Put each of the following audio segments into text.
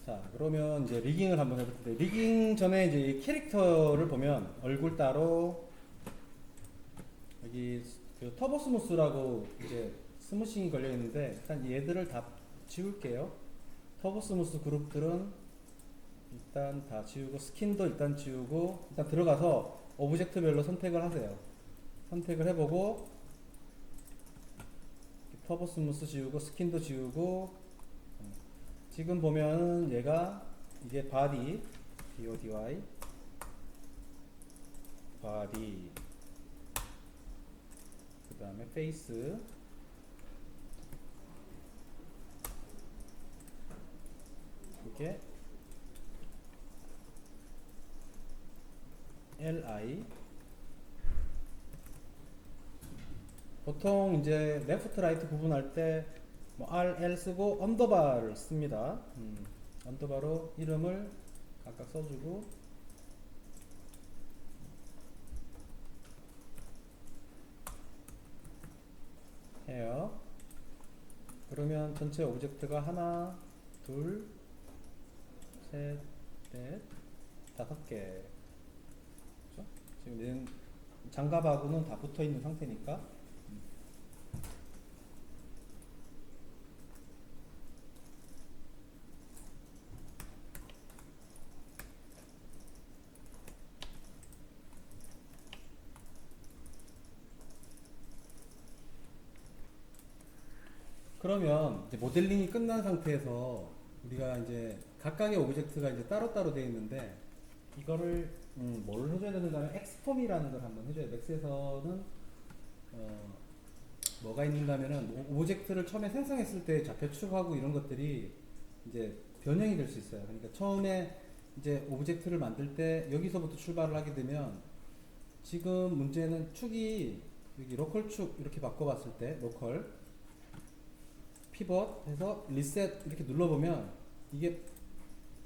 자, 그러면 이제 리깅을 한번 해볼 텐데, 리깅 전에 이제 이 캐릭터를 보면 얼굴 따로 여기 그 터보 스무스라고 이제 스무싱이 걸려 있는데, 일단 얘들을 다 지울게요. 터보 스무스 그룹들은 일단 다 지우고, 스킨도 일단 지우고, 일단 들어가서 오브젝트별로 선택을 하세요. 선택을 해보고, 터보 스무스 지우고, 스킨도 지우고, 지금 보면은 얘가 이게 바디, BODY, 바디, 그 다음에 페이스, 이게 LI. 보통 이제 레프트 라이트 구분할 때 뭐 RL 쓰고 언더바를 씁니다. 언더바로 이름을 각각 써주고 해요. 그러면 전체 오브젝트가 하나, 둘, 셋, 넷, 다섯 개. 그렇죠? 지금 얘는 장갑하고는 다 붙어 있는 상태니까. 그러면 이제 모델링이 끝난 상태에서 우리가 이제 각각의 오브젝트가 이제 따로따로 되어 있는데 이거를 뭘 해줘야 되는가 하면 엑스폼이라는 걸 한번 해줘야 돼. 맥스에서는 뭐가 있는가 하면은 오브젝트를 처음에 생성했을 때 좌표 추구하고 이런 것들이 이제 변형이 될 수 있어요. 그러니까 처음에 이제 오브젝트를 만들 때 여기서부터 출발을 하게 되면 지금 문제는 축이 여기 로컬 축 이렇게 바꿔봤을 때 로컬 피벗 해서 리셋 이렇게 눌러보면 이게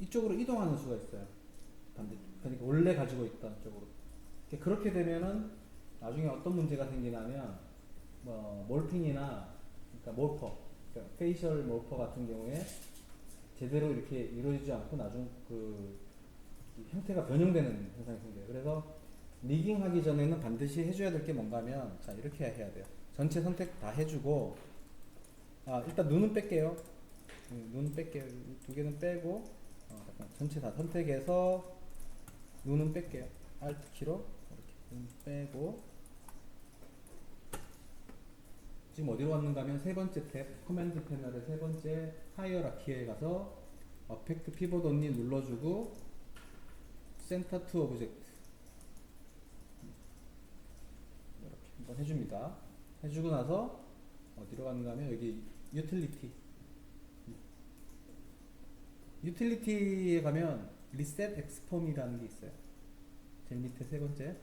이쪽으로 이동하는 수가 있어요. 반대쪽. 그러니까 원래 가지고 있던 쪽으로. 그렇게 되면은 나중에 어떤 문제가 생기냐면 뭐 몰핑이나 그러니까 몰퍼, 그러니까 페이셜 몰퍼 같은 경우에 제대로 이렇게 이루어지지 않고 나중 그 형태가 변형되는 현상이 생겨요. 그래서 리깅 하기 전에는 반드시 해줘야 될 게 뭔가 하면 자 이렇게 해야 돼요. 전체 선택 다 해주고 일단 눈은 뺄게요. 눈은 뺄게요. 두 개는 빼고 잠깐 전체 다 선택해서 눈은 뺄게요. Alt 키로 이렇게 눈 빼고 지금 어디로 왔는가 하면 세 번째 탭 커맨드 패널의 세 번째 하이어라키에 가서 어펙트 피벗 언니 눌러주고 센터 투 오브젝트 이렇게 한번 해줍니다. 해주고 나서 어디로 갔는가 하면 여기 유틸리티 유틸리티에 가면 리셋 엑스폼이라는 게 있어요. 제일 밑에 세 번째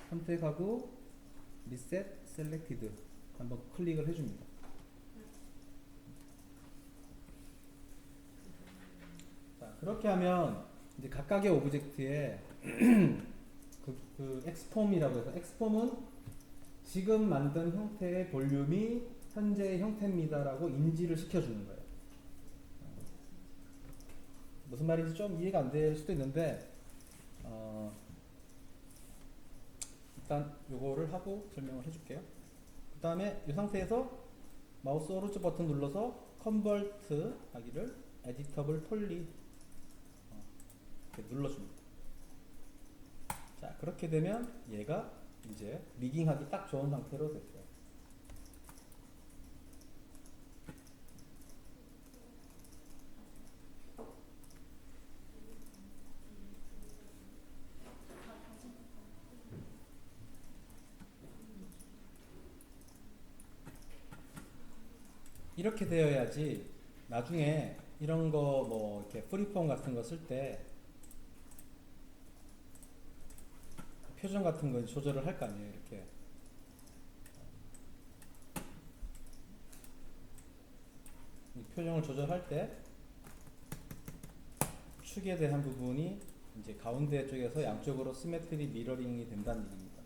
선택하고 리셋 셀렉티드 한번 클릭을 해줍니다. 자, 그렇게 하면 이제 각각의 오브젝트에 그 엑스폼이라고 해서 엑스폼은 지금 만든 형태의 볼륨이 현재의 형태입니다라고 인지를 시켜주는 거예요. 무슨 말인지 좀 이해가 안 될 수도 있는데 일단 요거를 하고 설명을 해줄게요. 그 다음에 이 상태에서 마우스 오른쪽 버튼 눌러서 컨버트 하기를 에디터블 폴리 이렇게 눌러줍니다. 자, 그렇게 되면 얘가 이제 리깅하기 딱 좋은 상태로 됐어요. 이렇게 되어야지 나중에 이런 거 뭐 이렇게 프리폼 같은 거 쓸 때 표정 같은 거 조절을 할 거 아니에요. 이렇게 이 표정을 조절할 때 축에 대한 부분이 이제 가운데 쪽에서 양쪽으로 시메트리 미러링이 된다는 얘기입니다.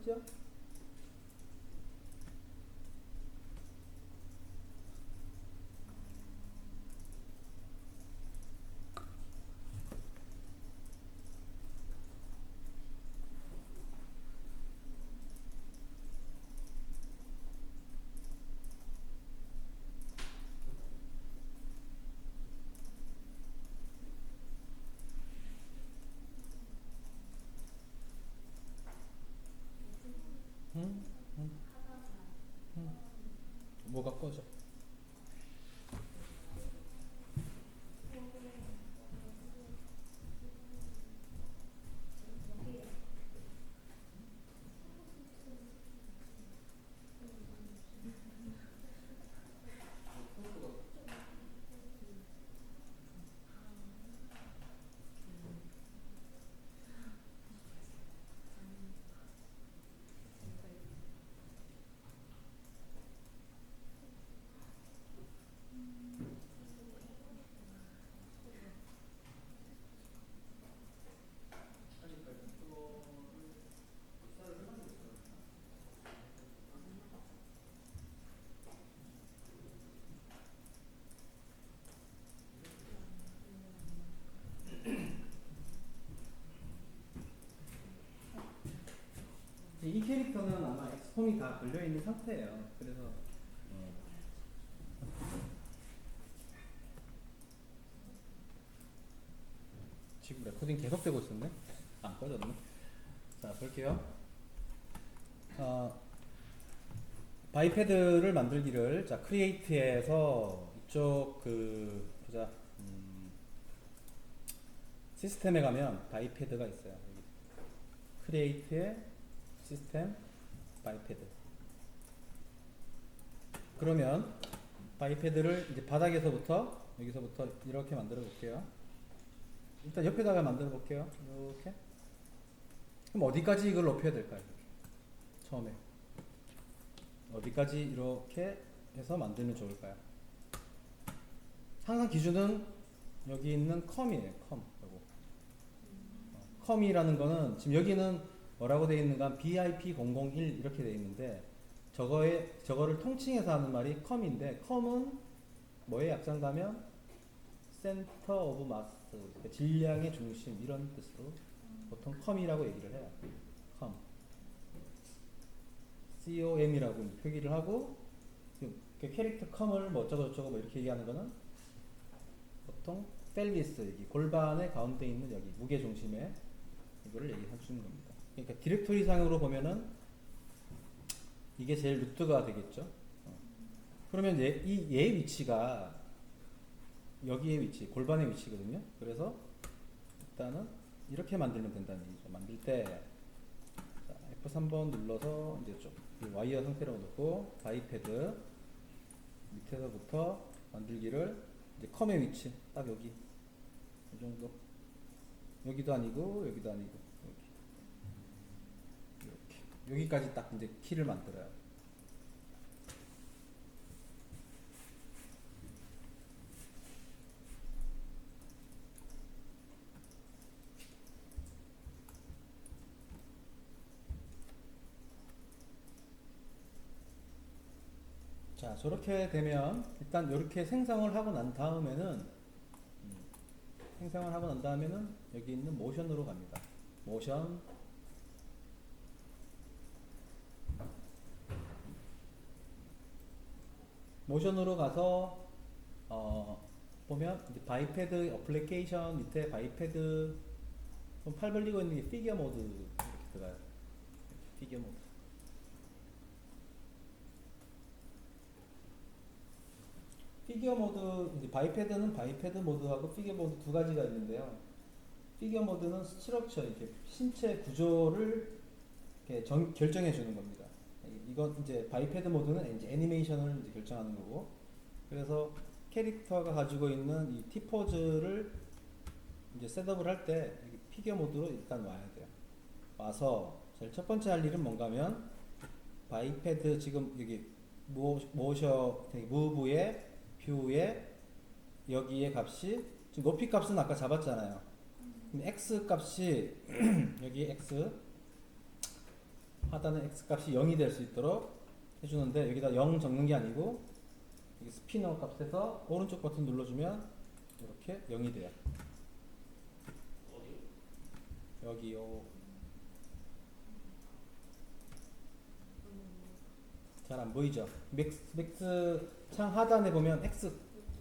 있죠? 응? 응? 응? 뭐가 꺼져? 이 캐릭터는 아마 엑스폼이 다 걸려 있는 상태예요. 그래서 지금 레코딩 계속되고 있었네. 안 꺼졌네. 자, 볼게요. 바이패드를 만들기를 자 크리에이트에서 이쪽 그 보자 시스템에 가면 바이패드가 있어요. 여기. 크리에이트에 시스템 바이패드. 그러면 바이패드를 이제 바닥에서부터 여기서부터 이렇게 만들어 볼게요. 일단 옆에다가 만들어 볼게요. 이렇게. 그럼 어디까지 이걸 높여야 될까요? 처음에 어디까지 이렇게 해서 만들면 좋을까요? 항상 기준은 여기 있는 컴이에요. 컴. 컴이라는 거는 지금 여기는 뭐라고 되어 있는가? BIP001 이렇게 되어 있는데 저거를 통칭해서 하는 말이 컴인데 컴은 뭐의 약자인가면 센터 오브 마스, 그러니까 질량의 중심 이런 뜻으로 보통 컴이라고 얘기를 해요. 컴. COM이라고 표기를 하고 캐릭터 컴을 뭐 어쩌고 저쩌고 뭐 이렇게 얘기하는 거는 보통 펠비스 여기 골반의 가운데 있는 여기 무게 중심에 이거를 얘기해 주는 겁니다. 그러니까 디렉토리 상으로 보면은 이게 제일 루트가 되겠죠. 그러면 얘의 위치가 여기의 위치, 골반의 위치거든요. 그래서 일단은 이렇게 만들면 된다는 얘기죠. 만들 때 F3번 눌러서 이제 좀 와이어 상태로 놓고 바이패드 밑에서부터 만들기를 이제 컴의 위치 딱 여기 이 정도. 여기도 아니고 여기도 아니고 여기 이렇게 여기까지 딱 이제 키를 만들어요. 자, 저렇게 되면 일단 이렇게 생성을 하고 난 다음에는 여기 있는 모션으로 갑니다. 모션으로 가서 보면 이제 바이패드 어플리케이션 밑에 바이패드 팔 벌리고 있는 게 피겨 모드 이렇게 들어가요. 피겨 모드. 피겨 모드 이제 바이패드는 바이패드 모드하고 피겨 모드 두 가지가 있는데요. 피겨 모드는 스트럭처 이렇게 신체 구조를 이렇게 결정해 주는 겁니다. 이건 이제 바이패드 모드는 이제 애니메이션을 이제 결정하는 거고. 그래서 캐릭터가 가지고 있는 이 T포즈를 이제 셋업을 할 때 피겨 모드로 일단 와야 돼요. 와서 제일 첫 번째 할 일은 뭔가면 바이패드 지금 여기 모셔 무브에 뷰에 여기에 값이 지금 높이 값은 아까 잡았잖아요. X 값이 여기 X 하단의 x 값이 0이 될 수 있도록 해주는데 여기다 0 적는 게 아니고 여기 스피너 값에서 오른쪽 버튼 눌러주면 이렇게 0이 돼요. 여기요. 잘 안 보이죠? 맥스 창 하단에 보면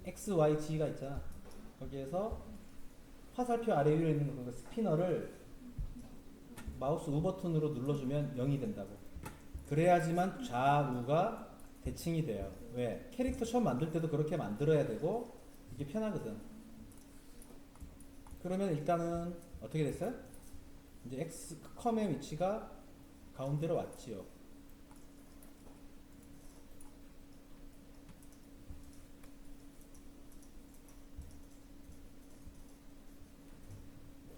X, Y, G가 있잖아. 거기에서 화살표 아래 위에 있는 그 스피너를 마우스 우 버튼으로 눌러주면 0이 된다고. 그래야지만 좌우가 대칭이 돼요. 왜? 캐릭터 처음 만들 때도 그렇게 만들어야 되고 이게 편하거든. 그러면 일단은 어떻게 됐어요? 이제 X 컴의 위치가 가운데로 왔지요.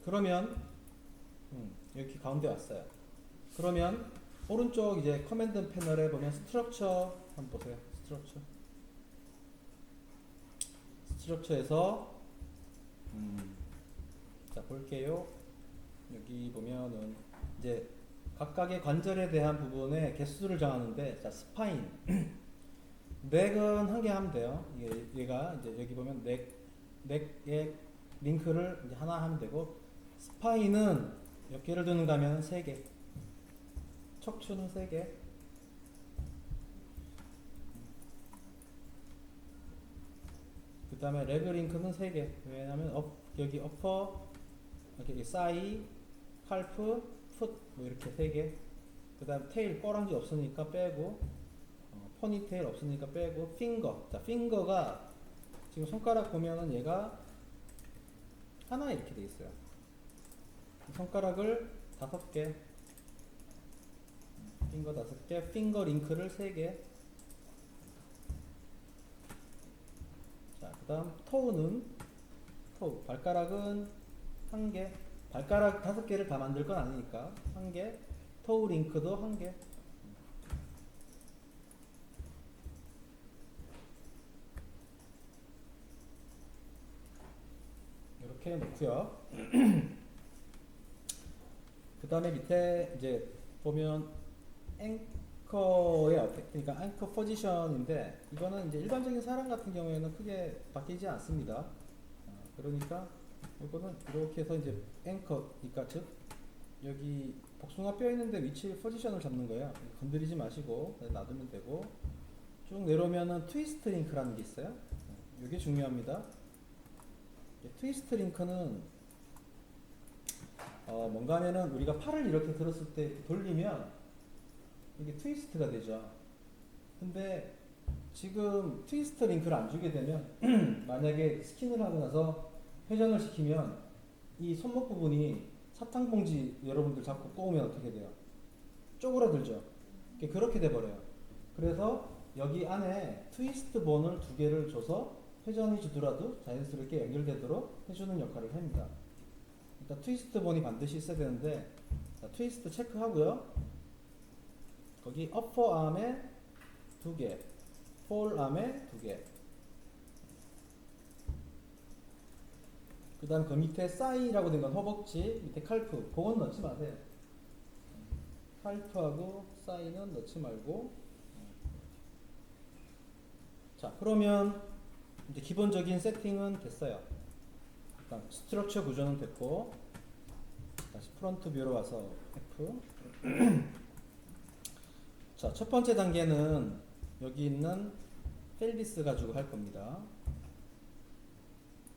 그러면 여기 가운데 왔어요. 그러면 오른쪽 이제 커맨드 패널에 보면 스트럭처 한번 보세요. 스트럭처에서 자 볼게요. 여기 보면은 이제 각각의 관절에 대한 부분의 개수를 정하는데 자 스파인 넥은 한 개 하면 돼요. 얘가 이제 여기 보면 넥의 링크를 이제 하나 하면 되고 스파인은 몇 개를 두는가 하면 3개, 척추는 3개, 그 다음에 레그 링크는 3개. 왜냐면 여기 어퍼, 여기 사이, 칼프, 풋 뭐 이렇게 3개. 그 다음 테일 꼬랑지 없으니까 빼고 포니테일 없으니까 빼고 핑거. 자 핑거가 지금 손가락 보면은 얘가 하나 이렇게 돼 있어요. 손가락을 5개, 핑거 5개, 핑거 링크를 3개. 자, 그 다음 토우는 발가락은 1개. 발가락 5개를 다 만들 건 아니니까 1개. 토우 링크도 1개. 이렇게 놓고요. 그 다음에 밑에 이제 보면 앵커의 그러니까 앵커 포지션인데 이거는 이제 일반적인 사람 같은 경우에는 크게 바뀌지 않습니다. 그러니까 이거는 이렇게 해서 이제 앵커니까 즉 여기 복숭아 뼈 있는데 위치 포지션을 잡는 거예요. 건드리지 마시고 놔두면 되고 쭉 내려오면은 트위스트 링크라는 게 있어요. 이게 중요합니다. 트위스트 링크는 뭔가 하면은 우리가 팔을 이렇게 들었을 때 돌리면 이게 트위스트가 되죠. 근데 지금 트위스트 링크를 안 주게 되면 만약에 스킨을 하고 나서 회전을 시키면 이 손목 부분이 사탕봉지 여러분들 자꾸 꼬우면 어떻게 돼요? 쪼그라들죠. 그렇게 돼버려요. 그래서 여기 안에 트위스트 본을 2개를 줘서 회전이 주더라도 자연스럽게 연결되도록 해주는 역할을 합니다. 그러니까 트위스트 본이 반드시 있어야 되는데 자, 트위스트 체크하고요. 거기 어퍼 암에 2개, 폴 암에 2개. 그 다음 그 밑에 사이라고 된 건 허벅지, 밑에 칼프, 그건 넣지 마세요. 칼프하고 사이는 넣지 말고. 자, 그러면 이제 기본적인 세팅은 됐어요. 일단 스트럭처 구조는 됐고, 다시 프론트 뷰로 와서 F. 자, 첫 번째 단계는 여기 있는 펠비스 가지고 할 겁니다.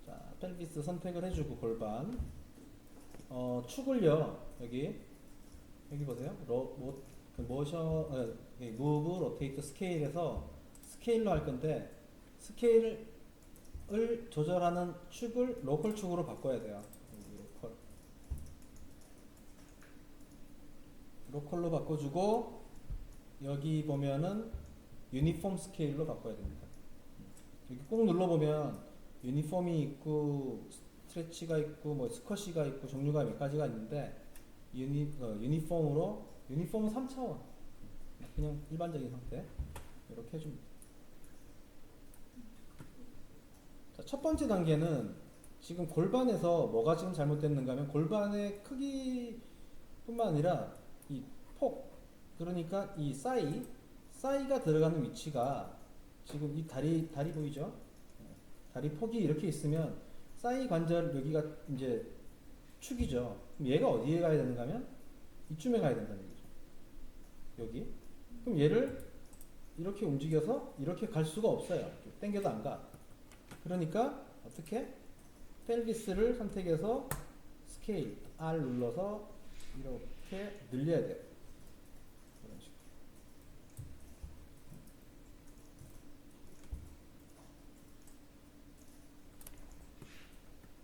자, 펠비스 선택을 해주고 골반. 축을요, 여기 보세요. 모션, 무브, 로테이트, 스케일에서 스케일로 할 건데, 스케일을 조절하는 축을 로컬 축으로 바꿔야 돼요. 로컬로 바꿔주고, 여기 보면은 유니폼 스케일로 바꿔야 됩니다. 여기 꾹 눌러보면 유니폼이 있고 스트레치가 있고 뭐 스쿼시가 있고 종류가 몇 가지가 있는데 유니폼은 3차원 그냥 일반적인 상태 이렇게 해줍니다. 자, 첫 번째 단계는 지금 골반에서 뭐가 지금 잘못됐는가 하면 골반의 크기뿐만 아니라 이 폭 그러니까 이 싸이가 들어가는 위치가 지금 이 다리 보이죠? 다리 폭이 이렇게 있으면 싸이 관절 여기가 이제 축이죠. 그럼 얘가 어디에 가야 되는가 하면 이쯤에 가야 된다는 얘기죠. 여기. 그럼 얘를 이렇게 움직여서 이렇게 갈 수가 없어요. 당겨도 안 가. 그러니까 어떻게? 펠비스를 선택해서 스케일 R 눌러서 이렇게 늘려야 돼요. 이런 식으로.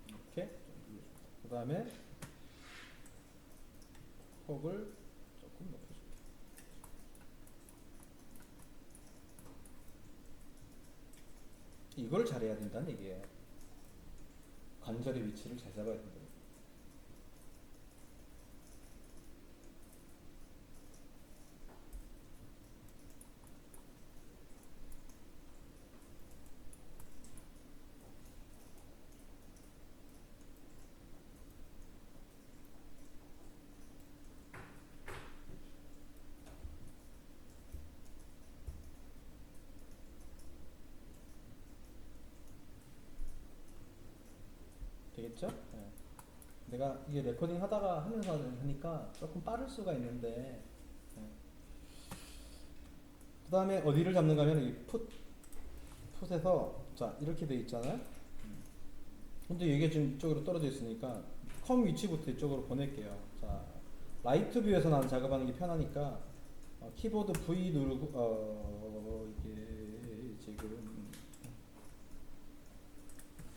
이렇게 그 다음에 폭을 조금 높여줄게요. 이걸 잘해야 된다는 얘기예요. 관절의 위치를 잘 잡아야 된다. 되겠죠? 네. 내가 이게 레코딩 하다가 하면서 하니까 조금 빠를 수가 있는데, 네. 그 다음에 어디를 잡는가 하면 이 풋에서 자 이렇게 돼 있잖아요. 근데 이게 지금 이쪽으로 떨어져 있으니까 컴 위치부터 이쪽으로 보낼게요. 자 라이트 뷰에서 나는 작업하는 게 편하니까 키보드 V 누르고 이게 지금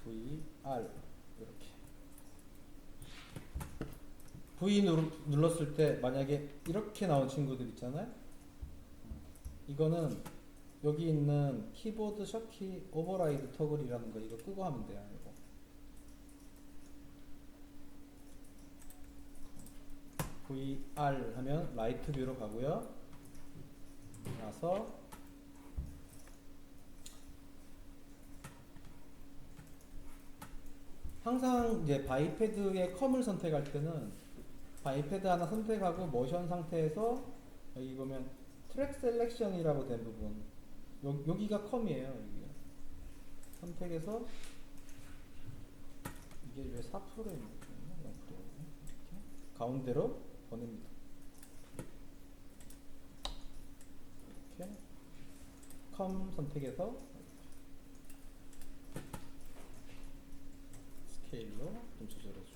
V R 이렇게 V 눌렀을 때 만약에 이렇게 나온 친구들 있잖아요. 이거는 여기 있는 키보드 셔키 오버라이드 터글이라는 거 이거 끄고 하면 돼요. 이거. VR 하면 라이트 뷰로 가고요. 나서 항상 이제 바이패드의 컴을 선택할 때는 바이패드 하나 선택하고 모션 상태에서 여기 보면 트랙 셀렉션이라고 된 부분 여기가 컴이에요. 여기가. 선택해서 이게 왜 4%에 있는 거예요? 이렇게 가운데로 보냅니다. 이렇게 컴 선택해서 스케일로 좀 조절해주고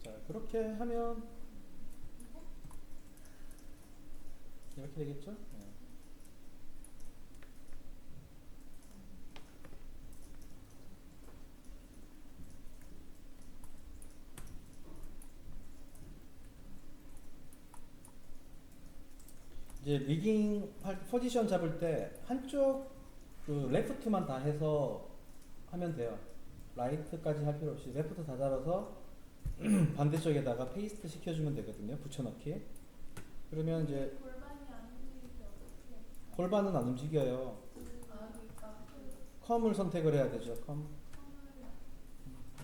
자 그렇게 하면 이렇게 되겠죠? 네. 이제 리깅 포지션 잡을 때 한쪽 그 레프트만 다 해서 하면 돼요. 라이트까지 할 필요 없이 레프트 다 잡아서 반대쪽에다가 페이스트 시켜주면 되거든요. 붙여넣기. 그러면 이제 골반이 안 움직이지 어떻게? 골반은 안 움직여요. 아 그러니까 컴을 선택을 해야 되죠. 컴.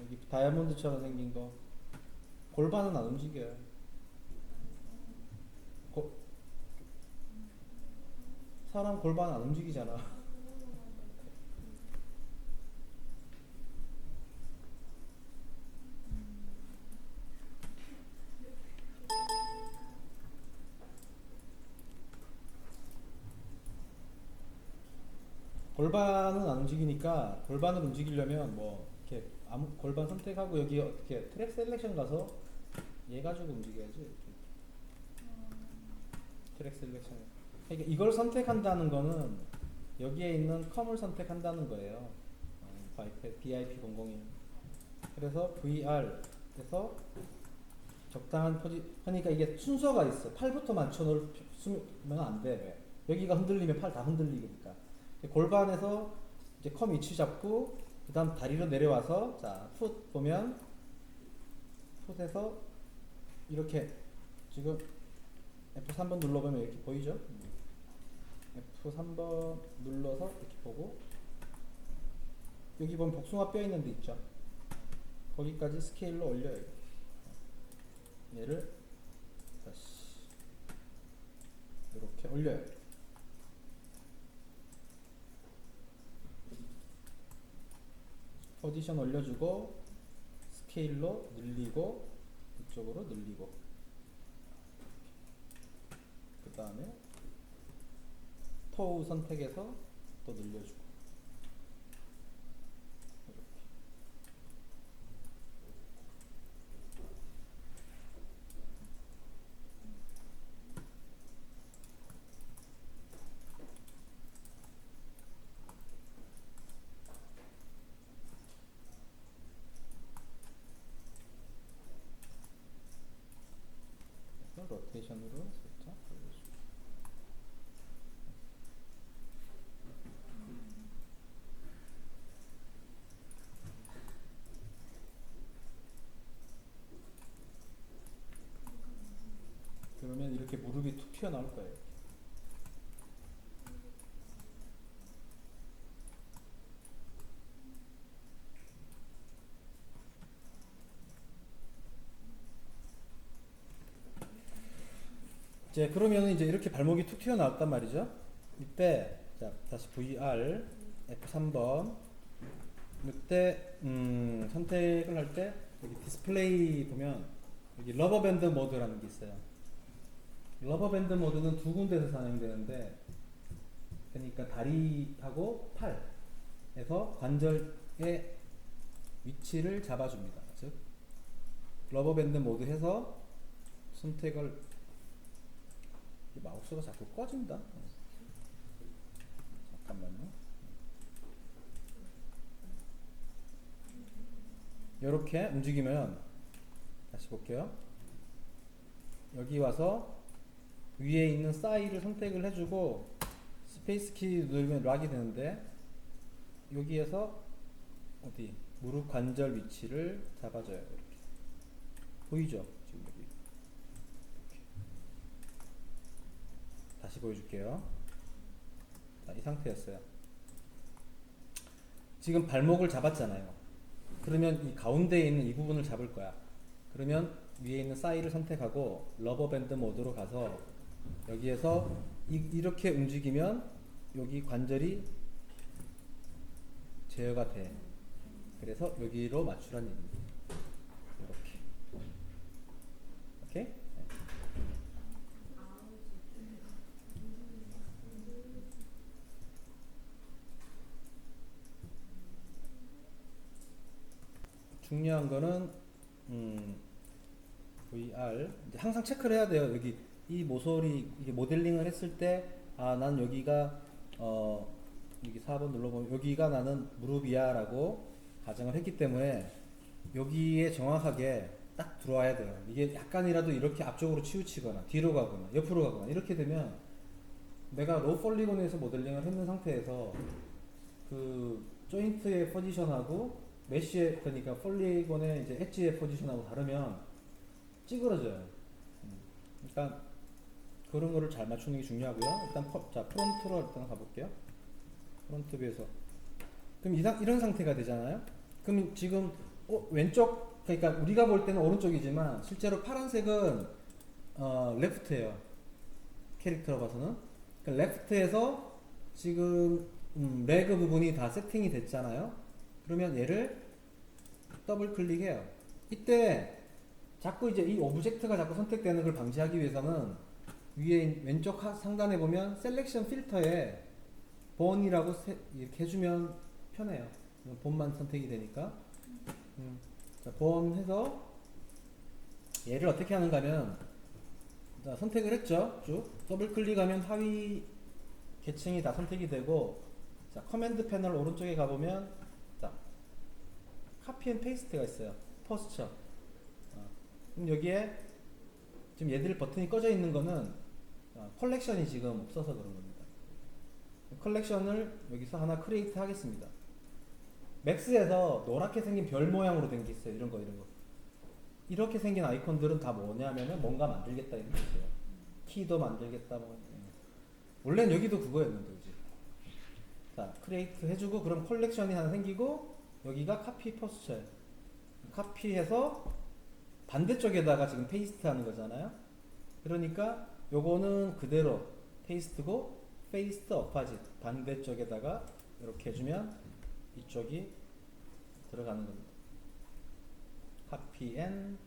여기 다이아몬드처럼 생긴 거. 골반은 안 움직여요. 사람 골반 안 움직이잖아. 골반은 안 움직이니까 골반을 움직이려면 뭐 이렇게 아무 골반 선택하고 여기 어떻게 트랙 셀렉션 가서 얘 가지고 움직여야지. 트랙 셀렉션. 그러니까 이걸 선택한다는 거는 여기에 있는 컴을 선택한다는 거예요. BIP001. 그래서 VR에서 적당한 포지. 그러니까 이게 순서가 있어. 팔부터 맞춰놓으면 안 돼. 왜? 여기가 흔들리면 팔 다 흔들리니까. 골반에서 이제 컴 위치 잡고 그 다음 다리로 내려와서 자, 풋 보면 풋에서 이렇게 지금 F3번 눌러보면 이렇게 보이죠? F3번 눌러서 이렇게 보고 여기 보면 복숭아 뼈 있는 데 있죠? 거기까지 스케일로 올려요. 이렇게. 얘를 다시 이렇게 올려요. 포지션 올려주고 스케일로 늘리고 이쪽으로 늘리고 그 다음에 토우 선택해서 또 늘려주고 이렇게. 그래서 로테이션으로 살짝 돌려주고 그러면 이렇게 무릎이 툭 튀어나올 거예요. 이제 그러면 이제 이렇게 발목이 툭 튀어나왔단 말이죠. 이때 자 다시 VR F3번 이때 선택을 할 때 여기 디스플레이 보면 여기 러버밴드 모드라는 게 있어요. 러버밴드 모드는 두 군데에서 사용되는데 그러니까 다리하고 팔에서 관절의 위치를 잡아줍니다. 즉 러버밴드 모드 해서 선택을 마우스가 자꾸 꺼진다. 잠깐만요. 이렇게 움직이면 다시 볼게요. 여기 와서 위에 있는 싸이를 선택을 해주고 스페이스 키 누르면 락이 되는데 여기에서 어디 무릎 관절 위치를 잡아줘요. 이렇게 보이죠? 지금 여기 이렇게. 다시 보여줄게요. 자, 이 상태였어요. 지금 발목을 잡았잖아요. 그러면 이 가운데에 있는 이 부분을 잡을 거야. 그러면 위에 있는 싸이를 선택하고 러버밴드 모드로 가서 여기에서 이렇게 움직이면 여기 관절이 제어가 돼. 그래서 여기로 맞추라는 얘기입니다. 이렇게. 오케이? 네. 중요한 거는 VR 이제 항상 체크를 해야 돼요. 여기 이 모서리 이게 모델링을 했을 때 아 난 여기가 여기 4번 눌러보면 여기가 나는 무릎이야라고 가정을 했기 때문에 여기에 정확하게 딱 들어와야 돼요. 이게 약간이라도 이렇게 앞쪽으로 치우치거나 뒤로 가거나 옆으로 가거나 이렇게 되면 내가 로우 폴리곤에서 모델링을 했는 상태에서 그 조인트의 포지션하고 메쉬의 그러니까 폴리곤의 이제 엣지의 포지션하고 다르면 찌그러져요. 그러니까 그런 거를 잘 맞추는 게 중요하고요. 일단 자 프론트로 일단 가볼게요. 프론트 뷰에서 그럼 이런 상태가 되잖아요. 그럼 지금 왼쪽 그러니까 우리가 볼 때는 오른쪽이지만 실제로 파란색은 레프트예요. 캐릭터로 봐서는 그러니까 레프트에서 지금 레그 부분이 다 세팅이 됐잖아요. 그러면 얘를 더블 클릭해요. 이때 자꾸 이제 이 오브젝트가 자꾸 선택되는 걸 방지하기 위해서는 위에 왼쪽 상단에 보면 셀렉션 필터에 본이라고 이렇게 해주면 편해요. 본만 선택이 되니까. 자, 본 해서 얘를 어떻게 하는가 하면 자, 선택을 했죠. 쭉 더블 클릭하면 하위 계층이 다 선택이 되고 자 커맨드 패널 오른쪽에 가보면 자 카피 앤 페이스트가 있어요. 포스처. 그럼 여기에 지금 얘들 버튼이 꺼져 있는 거는 컬렉션이 지금 없어서 그런 겁니다. 컬렉션을 여기서 하나 크리에이트 하겠습니다. 맥스에서 노랗게 생긴 별 모양으로 된 게 있어요. 이런 거 이런 거. 이렇게 생긴 아이콘들은 다 뭐냐면은 뭔가 만들겠다 이런 뜻이에요. 키도 만들겠다 뭐. 원래는 여기도 그거였는데 그지. 자, 크리에이트 해주고 그럼 컬렉션이 하나 생기고 여기가 카피 포스처예요. 카피해서 반대쪽에다가 지금 페이스트 하는 거잖아요. 그러니까 요거는 그대로 페이스트고 페이스트 어파짓 반대쪽에다가 이렇게 해주면 이쪽이 들어가는 겁니다. 카피 앤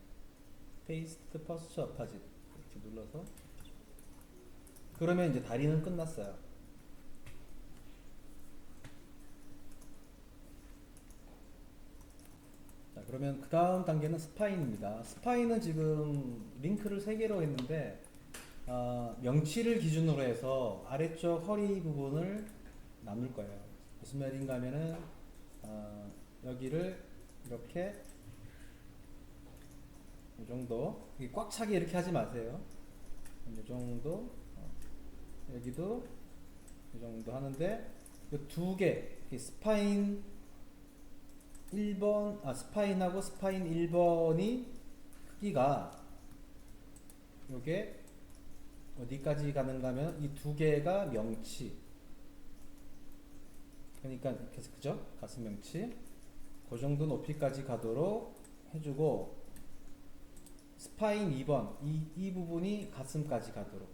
페이스트 포스처 어파짓 이렇게 눌러서 그러면 이제 다리는 끝났어요. 자, 그러면 그 다음 단계는 스파인입니다. 스파인은 지금 링크를 3개로 했는데 명치를 기준으로 해서 아래쪽 허리 부분을 나눌 거예요. 무슨 말인가 하면은 여기를 이렇게 이 정도 꽉 차게 이렇게 하지 마세요. 이 정도 여기도 이 정도 하는데 이 두 개 스파인 1번 스파인하고 스파인 1번이 크기가 요게 어디까지 가는가 하면 이 두 개가 명치 그러니까 그죠? 가슴 명치 그 정도 높이까지 가도록 해주고 스파인 2번 이 부분이 가슴까지 가도록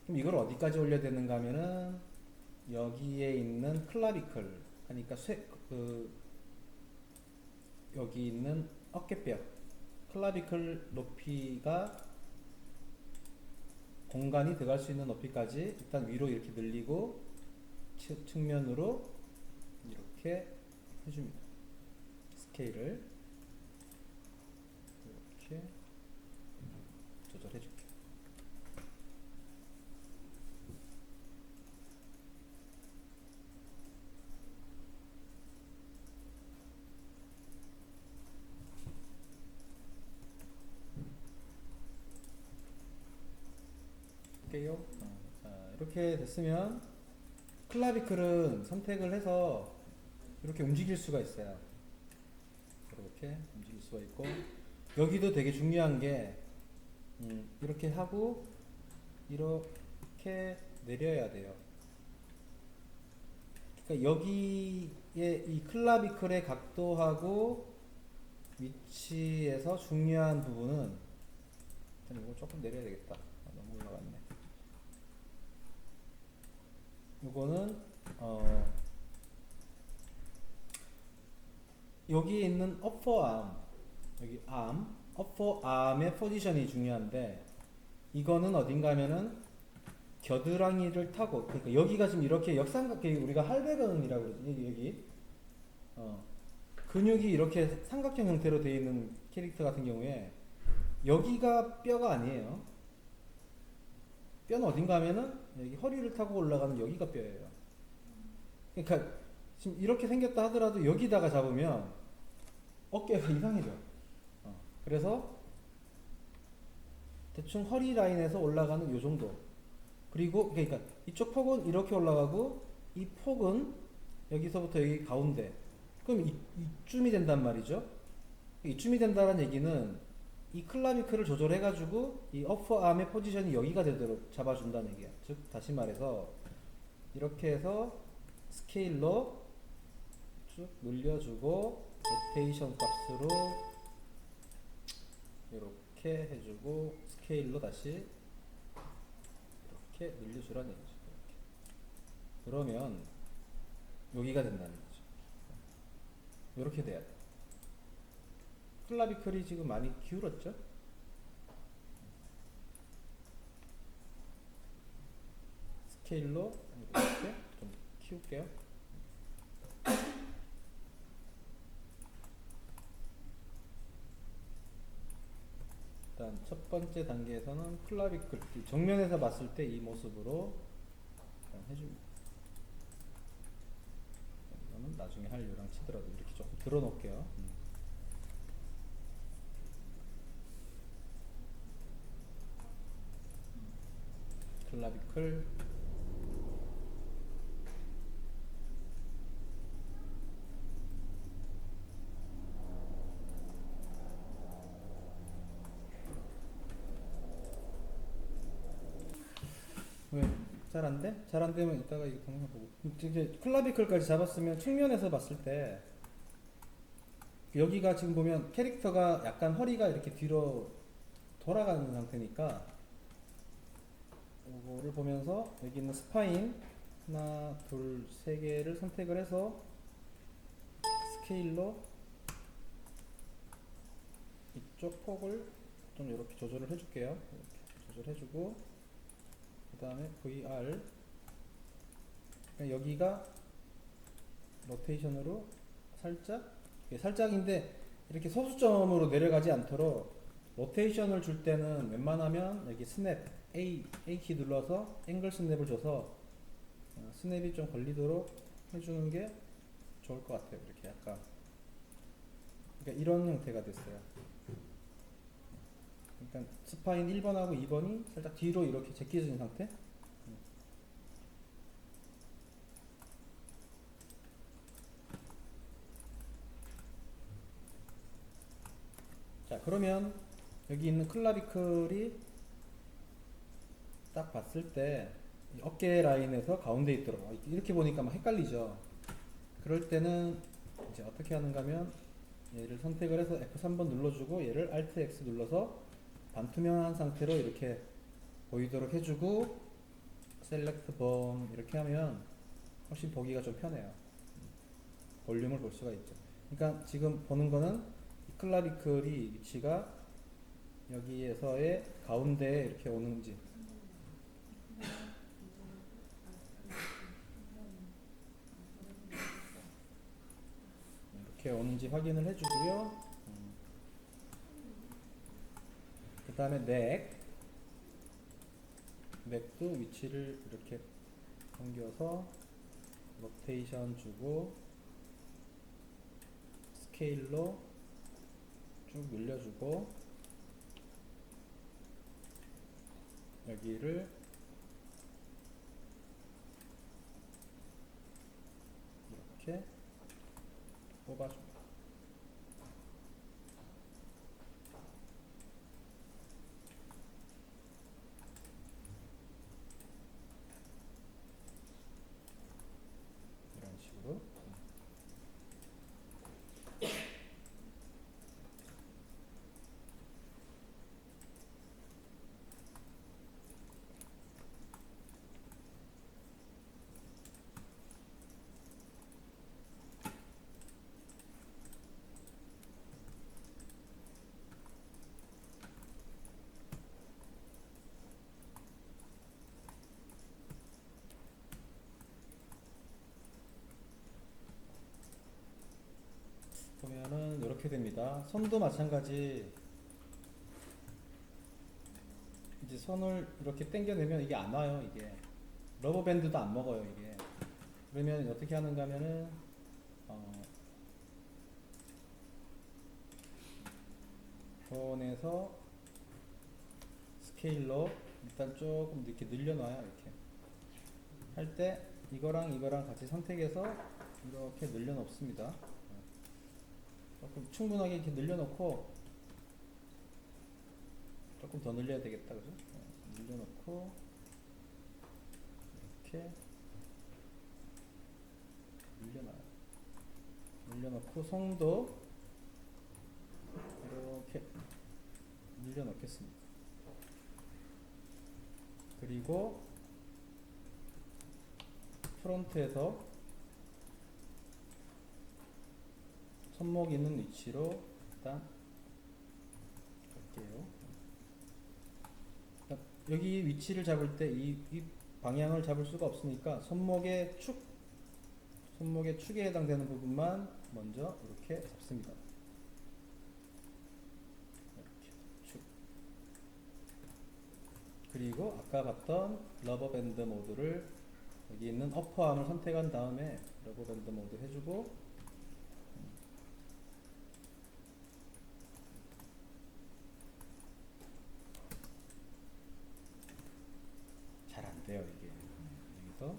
그럼 이걸 어디까지 올려야 되는가 하면은 여기에 있는 클라비클 그러니까 여기 있는 어깨뼈 클라비클 높이가 공간이 들어갈 수 있는 높이까지 일단 위로 이렇게 늘리고 측면으로 이렇게 해줍니다. 스케일을 이렇게 조절해 줄게요. 자, 이렇게 됐으면 클라비클은 선택을 해서 이렇게 움직일 수가 있어요. 이렇게 움직일 수가 있고 여기도 되게 중요한 게 이렇게 하고 이렇게 내려야 돼요. 그러니까 여기에 이 클라비클의 각도하고 위치에서 중요한 부분은 일단 이거 조금 내려야 되겠다. 너무 올라갔네. 이거는 여기에 있는 어퍼암 여기 어퍼암의 포지션이 중요한데 이거는 어딘가 하면은 겨드랑이를 타고 그러니까 여기가 지금 이렇게 역삼각형 우리가 할배근이라고 그러죠. 여기 근육이 이렇게 삼각형 형태로 되어 있는 캐릭터 같은 경우에 여기가 뼈가 아니에요. 뼈는 어딘가 하면은 여기 허리를 타고 올라가는 여기가 뼈예요. 그러니까 지금 이렇게 생겼다 하더라도 여기다가 잡으면 어깨가 이상해져. 그래서 대충 허리 라인에서 올라가는 요 정도. 그리고 그러니까 이쪽 폭은 이렇게 올라가고 이 폭은 여기서부터 여기 가운데. 그럼 이쯤이 된단 말이죠. 이쯤이 된다는 얘기는 이 클라비클을 조절해가지고 이 어퍼 암의 포지션이 여기가 되도록 잡아준다는 얘기야. 즉 다시 말해서 이렇게 해서 스케일로 쭉 늘려주고 로테이션 값으로 이렇게 해주고 스케일로 다시 이렇게 늘려주라는 얘기죠. 이렇게. 그러면 여기가 된다는 거죠. 이렇게 돼야 돼. 클라비클이 지금 많이 기울었죠? 스케일로 이렇게 좀 키울게요. 일단 첫 번째 단계에서는 클라비클 정면에서 봤을 때 이 모습으로 해줍니다. 이거는 나중에 할 요랑 치더라도 이렇게 조금 들어놓을게요. 클라비클 왜? 잘 안 돼? 잘 안 되면 이따가 이거 동영상 보고. 이제 클라비클까지 잡았으면 측면에서 봤을 때 여기가 지금 보면 캐릭터가 약간 허리가 이렇게 뒤로 돌아가는 상태니까 이거를 보면서 여기 있는 스파인 하나, 둘, 세 개를 선택을 해서 스케일로 이쪽 폭을 좀 이렇게 조절을 해줄게요. 이렇게 조절해주고 그 다음에 VR 여기가 로테이션으로 살짝 살짝인데 이렇게 소수점으로 내려가지 않도록 로테이션을 줄 때는 웬만하면 여기 스냅 A키 눌러서 앵글 스냅을 줘서 스냅이 좀 걸리도록 해주는 게 좋을 것 같아요. 이렇게 약간 그러니까 이런 형태가 됐어요. 그러니까 스파인 1번하고 2번이 살짝 뒤로 이렇게 제끼진 상태. 자, 그러면 여기 있는 클라비클이 딱 봤을 때 어깨 라인에서 가운데 있도록 이렇게 보니까 막 헷갈리죠. 그럴 때는 이제 어떻게 하는가 하면 얘를 선택을 해서 F3번 눌러주고 얘를 Alt X 눌러서 반투명한 상태로 이렇게 보이도록 해주고 셀렉트 범 이렇게 하면 훨씬 보기가 좀 편해요. 볼륨을 볼 수가 있죠. 그러니까 지금 보는 거는 이 클라비클이 위치가 여기에서의 가운데에 이렇게 오는지 이렇게 오는지 확인을 해주고요. 그 다음에 넥도 위치를 이렇게 옮겨서 로테이션 주고 스케일로 쭉 늘려주고 여기를 이렇게 뽑아줍니다. 이런 식으로. 보면은 이렇게 됩니다. 손도 마찬가지. 이제 손을 이렇게 당겨내면 이게 안 와요. 이게 러버밴드도 안 먹어요. 이게 그러면 어떻게 하는가 하면은 폰에서 스케일로 일단 조금 이렇게 늘려놔요. 이렇게 할 때 이거랑 이거랑 같이 선택해서 이렇게 늘려놓습니다. 조금 충분하게 이렇게 늘려놓고 조금 더 늘려야 되겠다, 그죠? 늘려놓고 이렇게 늘려놔요. 늘려놓고 송도 이렇게 늘려놓겠습니다. 그리고 프론트에서 손목 있는 위치로 일단 갈게요. 여기 위치를 잡을 때 이 방향을 잡을 수가 없으니까 손목의 축에 해당되는 부분만 먼저 이렇게 잡습니다. 이렇게 축. 그리고 아까 봤던 러버밴드 모드를 여기 있는 어퍼암을 선택한 다음에 러버밴드 모드 해주고 잘 안 돼요 이게. 여기서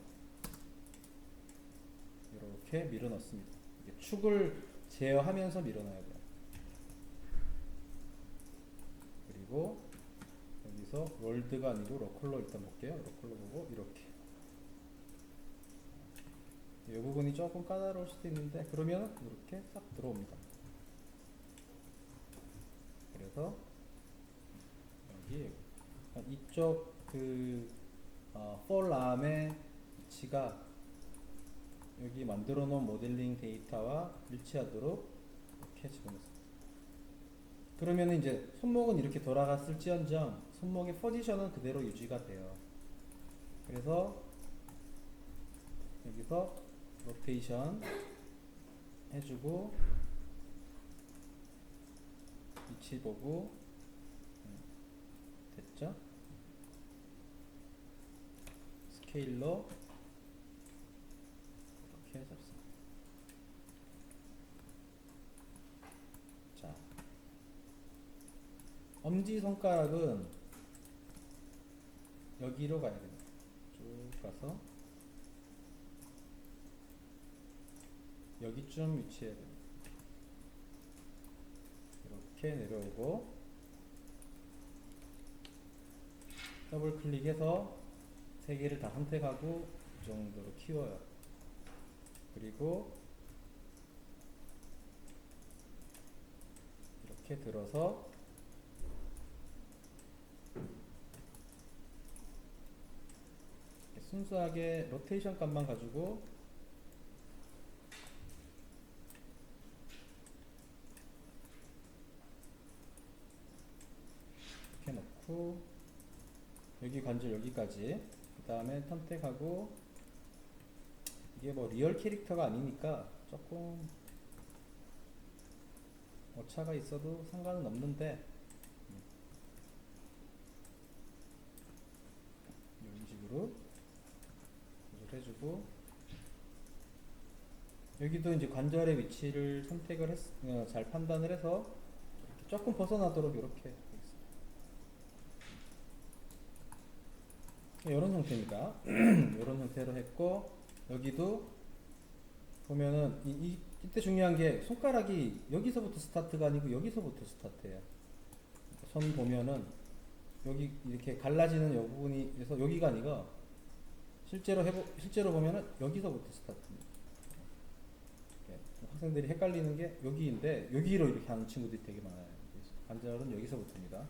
이렇게 밀어 넣습니다. 이게 축을 제어하면서 밀어 넣어야 돼요. 그리고 여기서 그래서 월드가 아니고 로컬로 일단 볼게요. 로컬로 보고 이렇게. 이 부분이 조금 까다로울 수도 있는데 그러면 이렇게 싹 들어옵니다. 그래서 여기 이쪽 폴암의 위치가 여기 만들어 놓은 모델링 데이터와 일치하도록 이렇게 집어넣습니다. 그러면 이제 손목은 이렇게 돌아갔을지언정 손목의 포지션은 그대로 유지가 돼요. 그래서 여기서 로테이션 해주고 위치 보고 됐죠? 스케일러 이렇게 잡습니다. 자, 엄지손가락은 여기로 가야 됩니다. 쭉 가서 여기쯤 위치해야 됩니다. 이렇게 내려오고 더블 클릭해서 세 개를 다 선택하고 이 정도로 키워요. 그리고 이렇게 들어서 순수하게 로테이션 값만 가지고 이렇게 놓고 여기 관절 여기까지 그 다음에 선택하고 이게 뭐 리얼 캐릭터가 아니니까 조금 오차가 있어도 상관은 없는데 이런 식으로 조절해주고 여기도 이제 관절의 위치를 선택을 잘 판단을 해서 이렇게 조금 벗어나도록 이렇게 이런 형태입니다. 이런 형태로 했고 여기도 보면은 이때 중요한 게 손가락이 여기서부터 스타트가 아니고 여기서부터 스타트예요. 손 보면은 여기 이렇게 갈라지는 이 부분이 그래서 여기가 아니고 실제로 보면은 여기서부터 스타트입니다. 학생들이 헷갈리는 게 여기인데 여기로 이렇게 하는 친구들이 되게 많아요. 관절은 여기서부터입니다.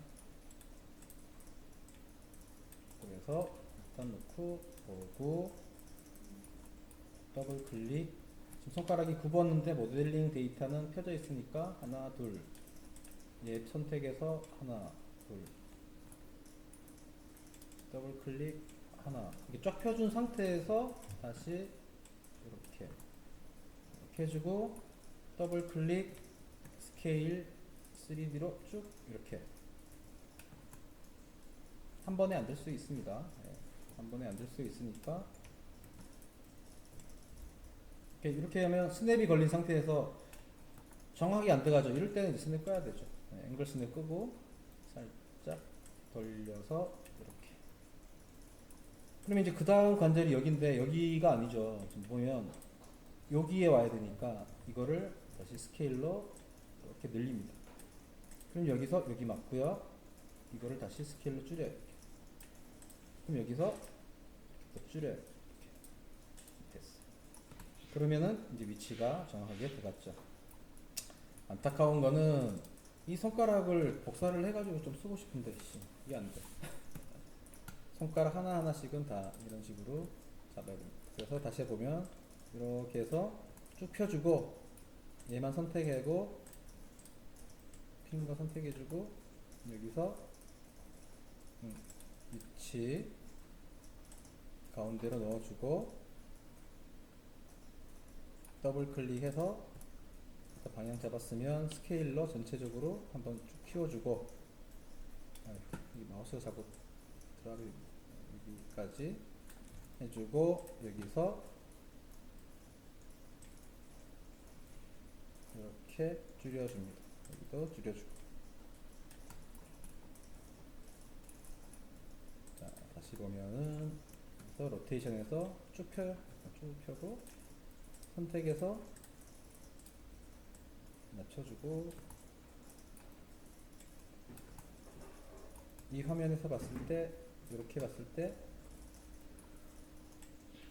그래서 일단 놓고 보고 더블 클릭 지금 손가락이 굽었는데 모델링 데이터는 펴져 있으니까 하나 둘 얘 선택해서 하나 둘 더블 클릭 하나 이게 쫙 펴준 상태에서 다시 이렇게 해주고 더블 클릭 스케일 3D로 쭉 이렇게 한 번에 안 될 수 있습니다. 한 번에 안 될 수 있으니까 이렇게 하면 스냅이 걸린 상태에서 정확히 안 들어가죠. 이럴 때는 스냅 꺼야 되죠. 앵글 스냅 끄고 살짝 돌려서 이렇게. 그러면 이제 그 다음 관절이 여기인데 여기가 아니죠. 지금 보면 여기에 와야 되니까 이거를 다시 스케일로 이렇게 늘립니다. 그럼 여기서 여기 맞고요. 이거를 다시 스케일로 줄여요. 그럼 여기서 또 줄여요. 이렇게. 됐어. 그러면은 이제 위치가 정확하게 들어갔죠. 안타까운 거는 이 손가락을 복사를 해가지고 좀 쓰고 싶은데 이게 안 돼. 손가락 하나하나씩은 다 이런 식으로 잡아야 됩니다. 그래서 다시 해보면 이렇게 해서 쭉 펴주고 얘만 선택하고 핀거 선택해주고 여기서 위치 가운데로 넣어주고 더블 클릭해서 방향 잡았으면 스케일러 전체적으로 한번 쭉 키워주고 이 마우스가 자꾸 드라그 여기까지 해주고 여기서 이렇게 줄여줍니다. 여기도 줄여주고 자 다시 보면은 그래서 로테이션에서 쭉 펴요. 쭉 펴고 선택해서 낮춰주고 이 화면에서 봤을 때 이렇게 봤을 때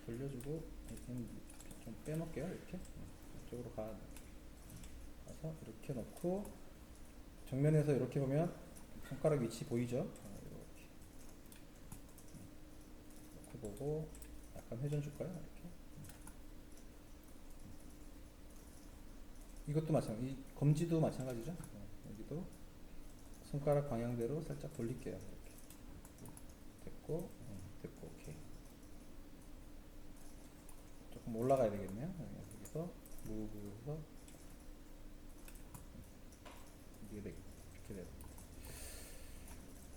돌려주고 좀 빼놓을게요. 이렇게 이쪽으로 가서 이렇게 놓고 정면에서 이렇게 보면 손가락 위치 보이죠? 이렇게 보고 약간 회전 줄까요? 이렇게. 이것도 마찬가지. 이 검지도 마찬가지죠. 여기도 손가락 방향대로 살짝 돌릴게요. 이렇게. 됐고, 됐고, 오케이. 조금 올라가야 되겠네요. 여기서 무브해서 이게 되겠 이렇게 돼요.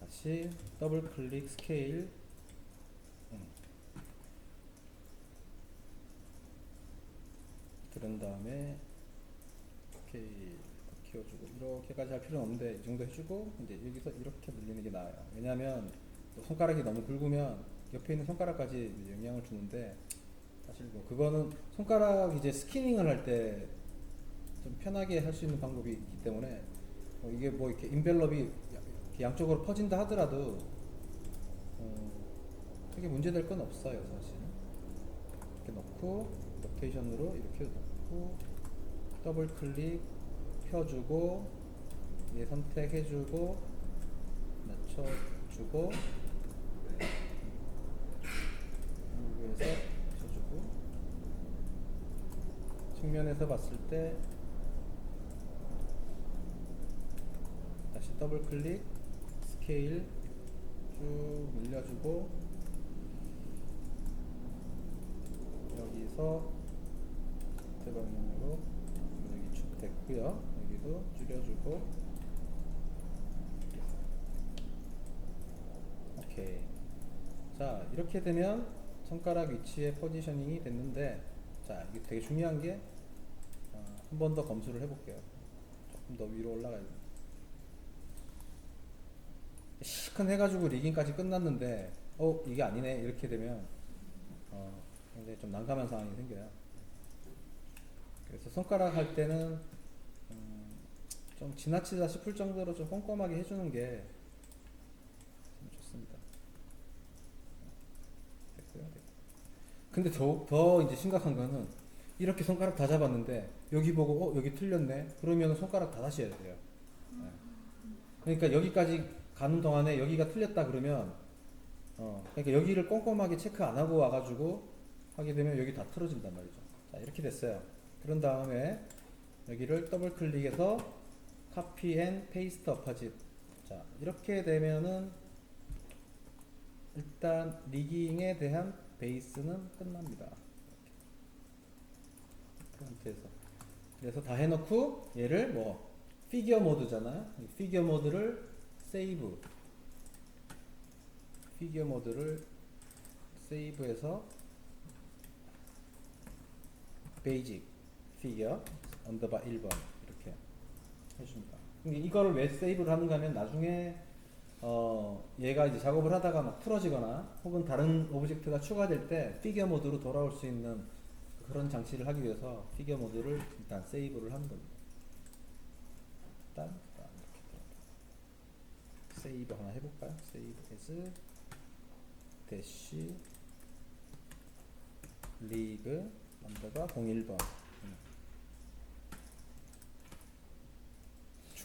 다시 더블 클릭 스케일. 그런 다음에 스케일 키워주고 이렇게까지 할 필요는 없는데 이 정도 해주고 이제 여기서 이렇게 늘리는 게 나아요. 왜냐하면 손가락이 너무 굵으면 옆에 있는 손가락까지 영향을 주는데 사실 뭐 그거는 손가락 이제 스키닝을 할 때 좀 편하게 할 수 있는 방법이 있기 때문에 이게 뭐 이렇게 인벨롭이 이렇게 양쪽으로 퍼진다 하더라도 크게 문제될 건 없어요 사실. 이렇게 넣고 로테이션으로 이렇게 넣고 더블 클릭 펴주고 얘 선택해주고 낮춰주고 위에서 펴주고 측면에서 봤을 때 다시 더블 클릭 스케일 쭉 늘려주고 여기서 대방향으로 여기 쭉 됐고요. 여기도 줄여주고 오케이. 자 이렇게 되면 손가락 위치의 포지셔닝이 됐는데 자 이게 되게 중요한 게 한 번 더 검수를 해볼게요. 조금 더 위로 올라가야 돼요. 시큰 해가지고 리깅까지 끝났는데 이게 아니네 이렇게 되면 굉장히 좀 난감한 상황이 생겨요. 그래서 손가락 할 때는 좀 지나치다 싶을 정도로 좀 꼼꼼하게 해주는 게 좋습니다. 됐고요. 근데 더 이제 심각한 거는 이렇게 손가락 다 잡았는데 여기 보고 여기 틀렸네 그러면 손가락 다 다시 해야 돼요. 네. 그러니까 여기까지 가는 동안에 여기가 틀렸다 그러면 그러니까 여기를 꼼꼼하게 체크 안 하고 와가지고 하게 되면 여기 다 틀어진단 말이죠. 자 이렇게 됐어요. 그런 다음에 여기를 더블 클릭해서 카피 앤 페이스트 어파짓. 자 이렇게 되면은 일단 리깅에 대한 베이스는 끝납니다. 상태에서 그래서 다 해놓고 얘를 뭐 피규어 모드잖아요. 피규어 모드를 세이브 피규어 모드를 세이브해서 베이직 피규어 언더바 1번 이렇게 해줍니다. 이거를 왜 세이브를 하는가 하면 나중에 얘가 이제 작업을 하다가 막 풀어지거나 혹은 다른 오브젝트가 추가될 때 피규어 모드로 돌아올 수 있는 그런 장치를 하기 위해서 피규어 모드를 일단 세이브를 하는 겁니다. 일단 이렇게 들어가. 세이브 하나 해볼까요? 세이브 as 대시 리그 언더바 01번